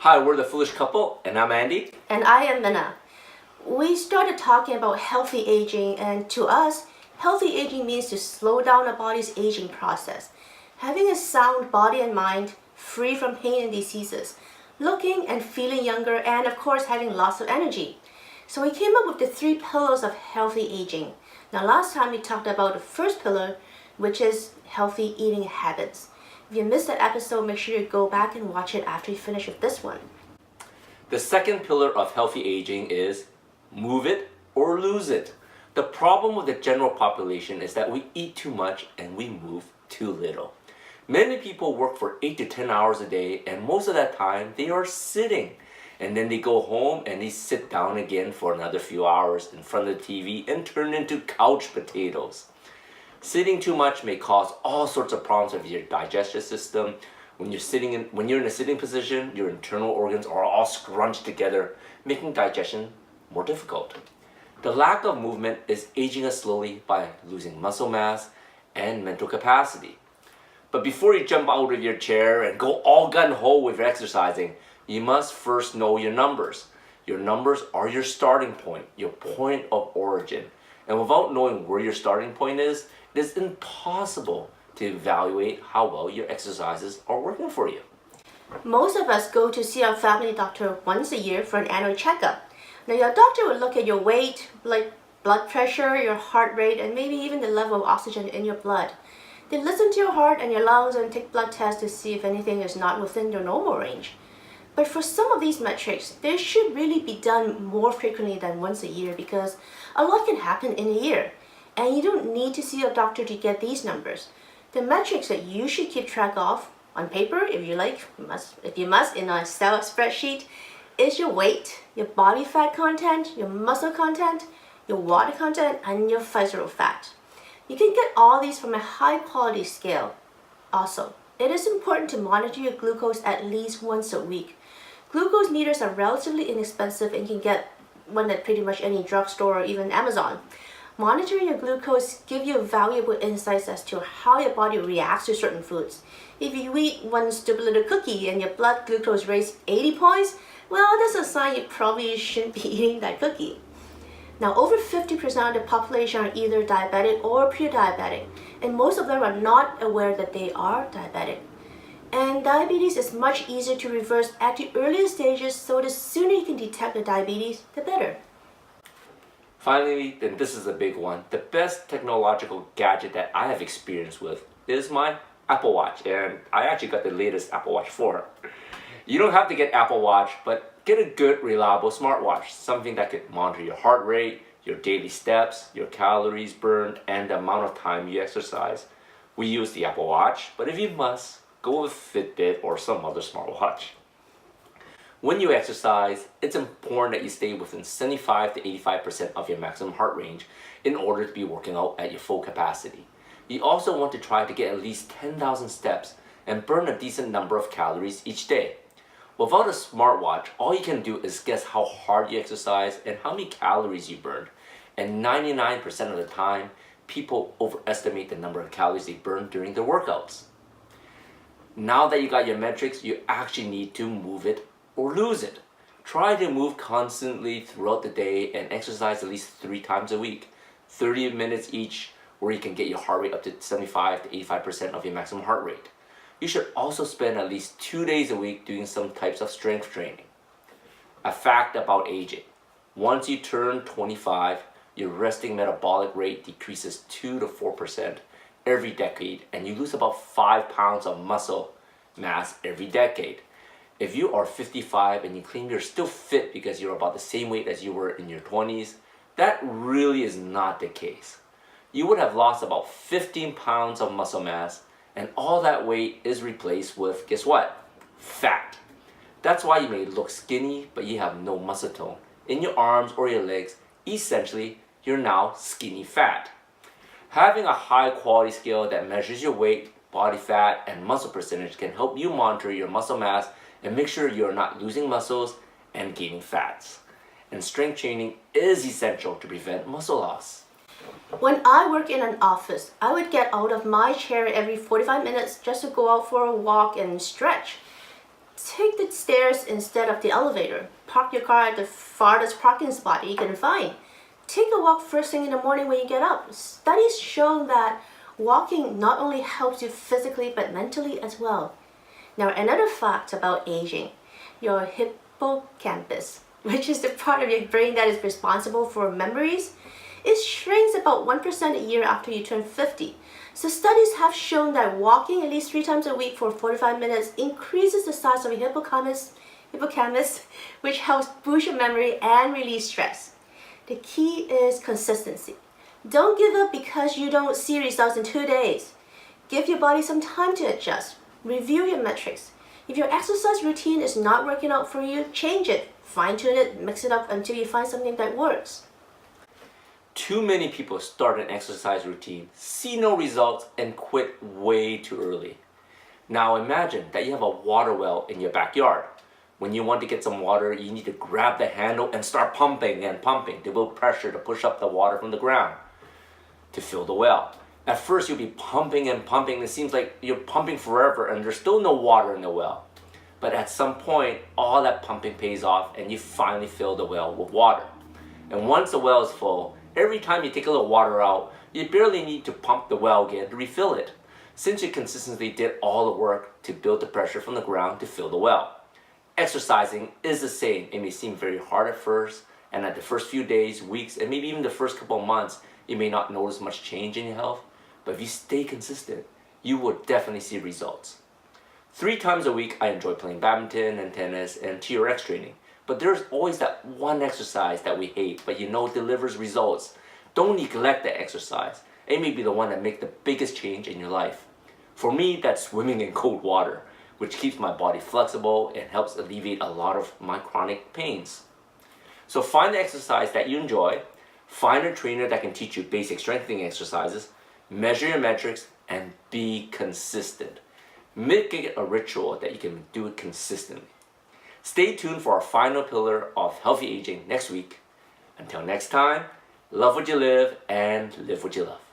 Hi, we're the Foolish Couple, and I'm Andy. And I am Minna. We started talking about healthy aging, and to us, healthy aging means to slow down a body's aging process, having a sound body and mind, free from pain and diseases, looking and feeling younger, and of course, having lots of energy. So we came up with the 3 pillars of healthy aging. Now, last time we talked about the first pillar, which is healthy eating habits. If you missed that episode, make sure you go back and watch it after you finish with this one. The second pillar of healthy aging is move it or lose it. The problem with the general population is that we eat too much and we move too little. Many people work for 8 to 10 hours a day, and most of that time they are sitting. And then they go home and they sit down again for another few hours in front of the TV and turn into couch potatoes. Sitting too much may cause all sorts of problems with your digestive system. When you're in a sitting position, your internal organs are all scrunched together, making digestion more difficult. The lack of movement is aging us slowly by losing muscle mass and mental capacity. But before you jump out of your chair and go all gun-ho with your exercising, you must first know your numbers. Your numbers are your starting point, your point of origin. And without knowing where your starting point is, it is impossible to evaluate how well your exercises are working for you. Most of us go to see our family doctor once a year for an annual checkup. Now, your doctor will look at your weight, like blood pressure, your heart rate, and maybe even the level of oxygen in your blood. They listen to your heart and your lungs and take blood tests to see if anything is not within your normal range. But for some of these metrics, they should really be done more frequently than once a year because a lot can happen in a year. And you don't need to see a doctor to get these numbers. The metrics that you should keep track of on paper, if you must, in a Excel spreadsheet, is your weight, your body fat content, your muscle content, your water content, and your visceral fat. You can get all these from a high quality scale. Also, it is important to monitor your glucose at least once a week. Glucose meters are relatively inexpensive and can get one at pretty much any drugstore or even Amazon. Monitoring your glucose gives you valuable insights as to how your body reacts to certain foods. If you eat one stupid little cookie and your blood glucose rates 80 points, well, that's a sign you probably shouldn't be eating that cookie. Now, over 50% of the population are either diabetic or pre-diabetic, and most of them are not aware that they are diabetic. And diabetes is much easier to reverse at the earliest stages, so the sooner you can detect the diabetes, the better. Finally, and this is a big one, the best technological gadget that I have experience with is my Apple Watch, and I actually got the latest Apple Watch 4. You don't have to get Apple Watch, but get a good, reliable smartwatch, something that could monitor your heart rate, your daily steps, your calories burned, and the amount of time you exercise. We use the Apple Watch, but if you must, go with Fitbit or some other smartwatch. When you exercise, it's important that you stay within 75 to 85% of your maximum heart range in order to be working out at your full capacity. You also want to try to get at least 10,000 steps and burn a decent number of calories each day. Without a smartwatch, all you can do is guess how hard you exercise and how many calories you burned. And 99% of the time, people overestimate the number of calories they burn during their workouts. Now that you got your metrics, you actually need to move it or lose it. Try to move constantly throughout the day and exercise at least 3 times a week, 30 minutes each, where you can get your heart rate up to 75 to 85% of your maximum heart rate. You should also spend at least 2 days a week doing some types of strength training. A fact about aging. Once you turn 25, your resting metabolic rate decreases 2 to 4% every decade, and you lose about 5 pounds of muscle mass every decade. If you are 55 and you claim you're still fit because you're about the same weight as you were in your 20s, that really is not the case. You would have lost about 15 pounds of muscle mass, and all that weight is replaced with, guess what? Fat. That's why you may look skinny, but you have no muscle tone. In your arms or your legs, essentially, you're now skinny fat. Having a high quality scale that measures your weight, body fat, and muscle percentage can help you monitor your muscle mass and make sure you're not losing muscles and gaining fats. And strength training is essential to prevent muscle loss. When I work in an office, I would get out of my chair every 45 minutes just to go out for a walk and stretch. Take the stairs instead of the elevator. Park your car at the farthest parking spot you can find. Take a walk first thing in the morning when you get up. Studies show that walking not only helps you physically but mentally as well. Now, another fact about aging, your hippocampus, which is the part of your brain that is responsible for memories, it shrinks about 1% a year after you turn 50. So studies have shown that walking at least 3 times a week for 45 minutes increases the size of your hippocampus, which helps boost your memory and release stress. The key is consistency. Don't give up because you don't see results in 2 days. Give your body some time to adjust. Review your metrics. If your exercise routine is not working out for you, change it. Fine-tune it, mix it up until you find something that works. Too many people start an exercise routine, see no results, and quit way too early. Now imagine that you have a water well in your backyard. When you want to get some water, you need to grab the handle and start pumping and pumping to build pressure to push up the water from the ground to fill the well. At first, you'll be pumping and pumping. It seems like you're pumping forever and there's still no water in the well. But at some point, all that pumping pays off and you finally fill the well with water. And once the well is full, every time you take a little water out, you barely need to pump the well again to refill it, since you consistently did all the work to build the pressure from the ground to fill the well. Exercising is the same. It may seem very hard at first, and at the first few days, weeks, and maybe even the first couple of months, you may not notice much change in your health, but if you stay consistent, you will definitely see results. 3 times a week, I enjoy playing badminton and tennis and TRX training. But there's always that one exercise that we hate, but you know delivers results. Don't neglect that exercise. It may be the one that makes the biggest change in your life. For me, that's swimming in cold water, which keeps my body flexible and helps alleviate a lot of my chronic pains. So find the exercise that you enjoy, find a trainer that can teach you basic strengthening exercises, measure your metrics, and be consistent. Make it a ritual that you can do it consistently. Stay tuned for our final pillar of healthy aging next week. Until next time, love what you live and live what you love.